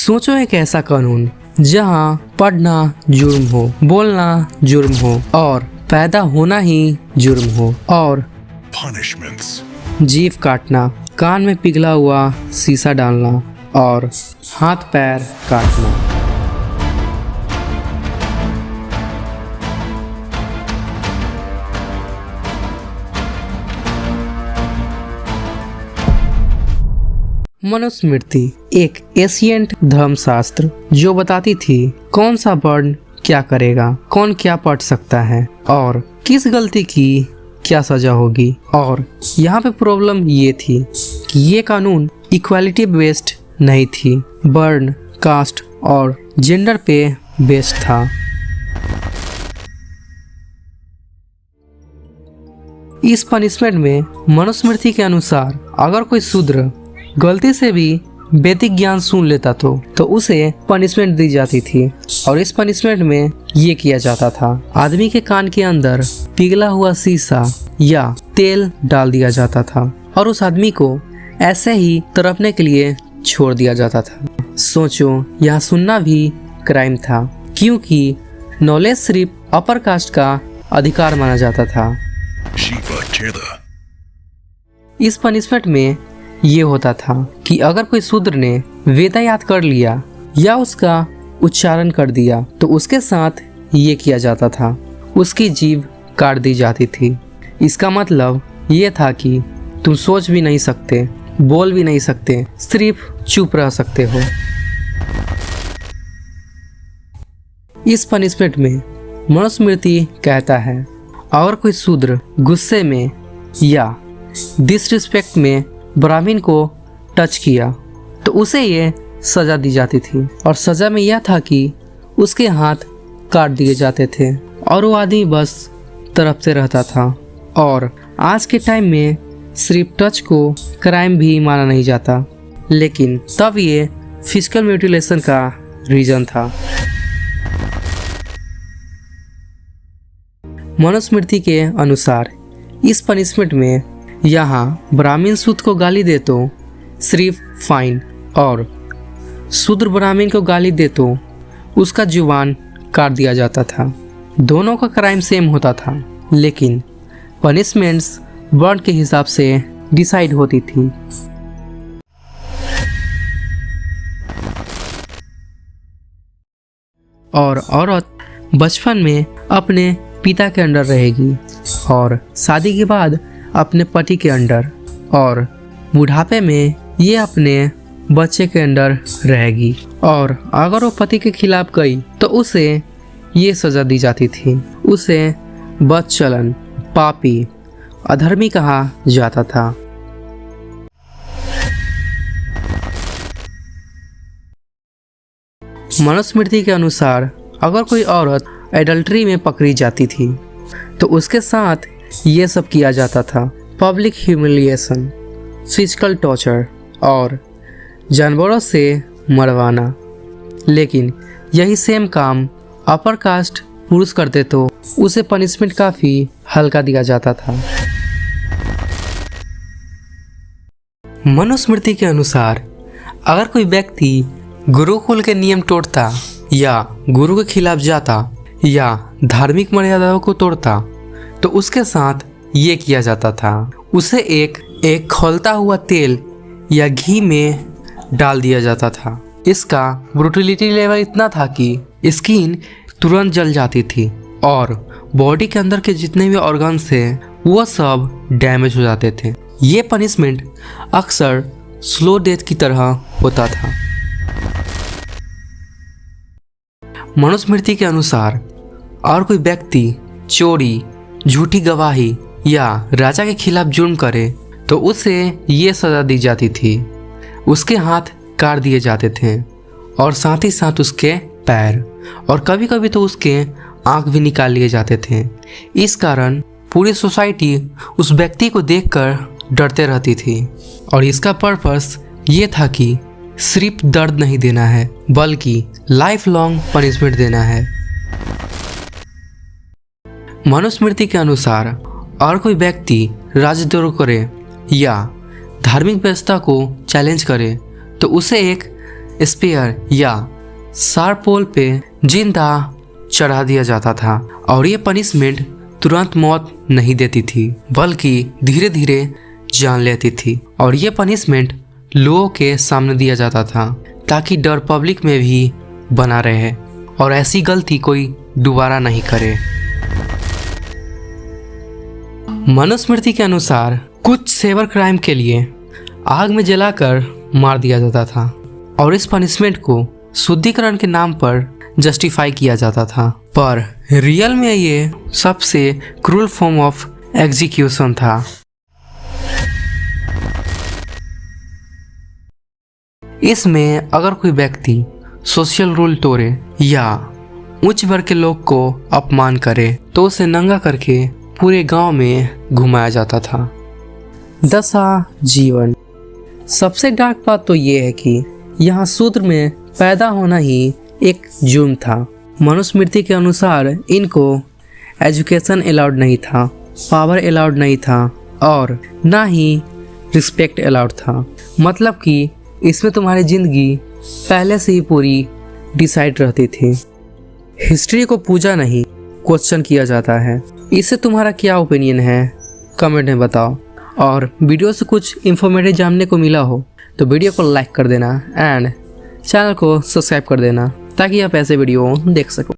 सोचो एक ऐसा कानून जहां पढ़ना जुर्म हो, बोलना जुर्म हो और पैदा होना ही जुर्म हो, और punishments, जीभ काटना, कान में पिघला हुआ शीशा डालना और हाथ पैर काटना। मनुस्मृति एक एशियंट धर्मशास्त्र जो बताती थी कौन सा वर्ण क्या करेगा, कौन क्या पढ़ सकता है और किस गलती की क्या सजा होगी। और यहाँ पे प्रॉब्लम ये थी कि ये कानून इक्वालिटी बेस्ड नहीं थी, वर्ण, कास्ट और जेंडर पे बेस्ड था। इस पनिशमेंट में मनुस्मृति के अनुसार अगर कोई शूद्र गलती से भी वैदिक ज्ञान सुन लेता तो उसे पनिशमेंट दी जाती थी। और इस पनिशमेंट में ये किया जाता था, आदमी के कान के अंदर पिघला हुआ शीशा या तेल डाल दिया जाता था और उस आदमी को ऐसे ही तड़पने के लिए छोड़ दिया जाता था। सोचो, यहाँ सुनना भी क्राइम था क्योंकि नॉलेज सिर्फ अपर कास्ट का अधिकार माना जाता था। Shiva Killer, इस पनिशमेंट में ये होता था कि अगर कोई शूद्र ने वेदा याद कर लिया या उसका उच्चारण कर दिया तो उसके साथ ये किया जाता था, उसकी जीभ काट दी जाती थी। इसका मतलब ये था कि तुम सोच भी नहीं सकते, बोल भी नहीं सकते, सिर्फ चुप रह सकते हो। इस पनिशमेंट में मनुस्मृति कहता है अगर कोई शूद्र गुस्से में या डिसरिस्पेक्ट में ब्राह्मण को टच किया तो उसे ये सजा दी जाती थी। और सजा में यह था कि उसके हाथ काट दिए जाते थे और वो आदमी बस तड़पते रहता था। और आज के टाइम में सिर्फ टच को क्राइम भी माना नहीं जाता, लेकिन तब ये फिजिकल म्यूटिलेशन का रीजन था। मनुस्मृति के अनुसार इस पनिशमेंट में यहाँ ब्राह्मण शूद्र को गाली दे तो सिर्फ फाइन, और शूद्र ब्राह्मण को गाली दे तो उसका जुबान काट दिया जाता था। दोनों का क्राइम सेम होता था, लेकिन पनिशमेंट्स वर्ण के हिसाब से डिसाइड होती थी। और औरत बचपन में अपने पिता के अंडर रहेगी और शादी के बाद अपने पति के अंडर, और बुढ़ापे में ये अपने बच्चे के अंडर रहेगी। और अगर वो पति के खिलाफ गई तो उसे ये सजा दी जाती थी, उसे बदचलन, पापी, अधर्मी कहा जाता था। मनुस्मृति के अनुसार अगर कोई औरत एडल्ट्री में पकड़ी जाती थी तो उसके साथ ये सब किया जाता था, पब्लिक ह्यूमिलिएशन, फिजिकल टॉर्चर और जानवरों से मरवाना। लेकिन यही सेम काम अपर कास्ट पुरुष करते तो उसे पनिशमेंट काफ़ी हल्का दिया जाता था। मनुस्मृति के अनुसार अगर कोई व्यक्ति गुरुकुल के नियम तोड़ता या गुरु के खिलाफ जाता या धार्मिक मर्यादाओं को तोड़ता तो उसके साथ ये किया जाता था, उसे एक खौलता हुआ तेल या घी में डाल दिया जाता था। इसका ब्रूटलिटी लेवल इतना था कि स्किन तुरंत जल जाती थी और बॉडी के अंदर के जितने भी ऑर्गन्स थे वो सब डैमेज हो जाते थे। ये पनिशमेंट अक्सर स्लो डेथ की तरह होता था। मनुस्मृति के अनुसार और कोई व्यक्ति चोरी, झूठी गवाही या राजा के खिलाफ जुर्म करे तो उसे ये सजा दी जाती थी, उसके हाथ काट दिए जाते थे और साथ ही साथ उसके पैर, और कभी कभी तो उसके आँख भी निकाल लिए जाते थे। इस कारण पूरी सोसाइटी उस व्यक्ति को देखकर डरते रहती थी और इसका पर्पस ये था कि सिर्फ दर्द नहीं देना है बल्कि लाइफ लॉन्ग पनिशमेंट देना है। मनुस्मृति के अनुसार और कोई व्यक्ति राजद्रोह करे या धार्मिक व्यवस्था को चैलेंज करे तो उसे एक स्पेयर या शार्प पोल पे जिंदा चढ़ा दिया जाता था और ये पनिशमेंट तुरंत मौत नहीं देती थी बल्कि धीरे धीरे जान लेती थी। और ये पनिशमेंट लोगों के सामने दिया जाता था ताकि डर पब्लिक में भी बना रहे और ऐसी गलती कोई दोबारा नहीं करे। मनुस्मृति के अनुसार कुछ सेवर क्राइम के लिए आग में जलाकर मार दिया जाता था और इस पनिशमेंट को शुद्धिकरण के नाम पर जस्टिफाई किया जाता था, पर रियल में ये सबसे क्रूर फॉर्म ऑफ एग्जीक्यूशन था। इसमें अगर कोई व्यक्ति सोशल रूल तोड़े या उच्च वर्ग के लोग को अपमान करे तो उसे नंगा करके पूरे गांव में घुमाया जाता था। दशा जीवन। सबसे डार्क बात तो ये है कि यहाँ शूद्र में पैदा होना ही एक जुर्म था। मनुस्मृति के अनुसार इनको एजुकेशन अलाउड नहीं था, पावर अलाउड नहीं था और ना ही रिस्पेक्ट अलाउड था। मतलब कि इसमें तुम्हारी ज़िंदगी पहले से ही पूरी डिसाइड रहती थी। हिस्ट्री को पूजा नहीं क्वेश्चन किया जाता है। इससे तुम्हारा क्या ओपिनियन है कमेंट में बताओ। और वीडियो से कुछ इन्फॉर्मेटिव जानने को मिला हो तो वीडियो को लाइक कर देना एंड चैनल को सब्सक्राइब कर देना ताकि आप ऐसे वीडियो देख सको।